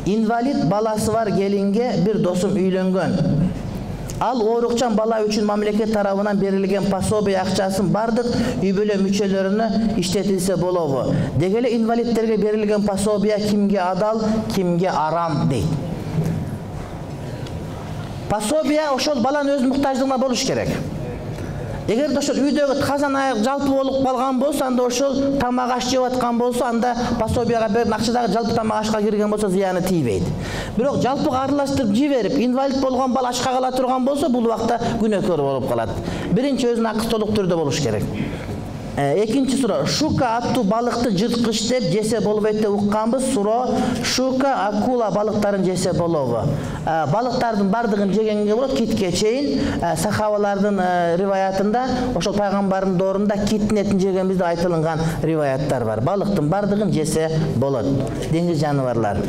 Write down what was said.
Invalid balası var gelinge bir dosum üylөнгөн. Al oorukçan bala üçün mamleket tarafından berilgen пособие акчасын бардык үй бүлө мүчөлөрүнө иштетилсе болобу? Дегеле инвалидтерге берилген пособие кимге адал, кимге арам дейт. Пособие ошол баланын өз муктаждыгына болуш керек. Эгер ошол үйдөгү казан аяк жалпы болуп калган болсо, анда ошол тамак аш жеп аткан болсо, анда пособияга берген акчадагы жалпы тамак ашка кирген болсо зыяны тийбейт. Бирок жалпыга аралаштырып жиберип, инвалид болгон бала ашка кала турган болсо, бул убакта күнөөкөр болуп калат. Биринчи өзүнүн акысы толук түрдө болуш керек. Экинчи суроо, шука аттуу балыкты жырткыч деп жесе болбойт деп укканбыз. Суроо, шука, акула балыктарын жесе болобу? Балыктардын бардыгын жегенге болот, китке чейин. Сахабалардын риваятында, ошол пайгамбардын доорунда киттин этин жегенбизде айтылган риваяттар бар. Балыктын бардыгын жесе болот. Деңиз жаныбарлары.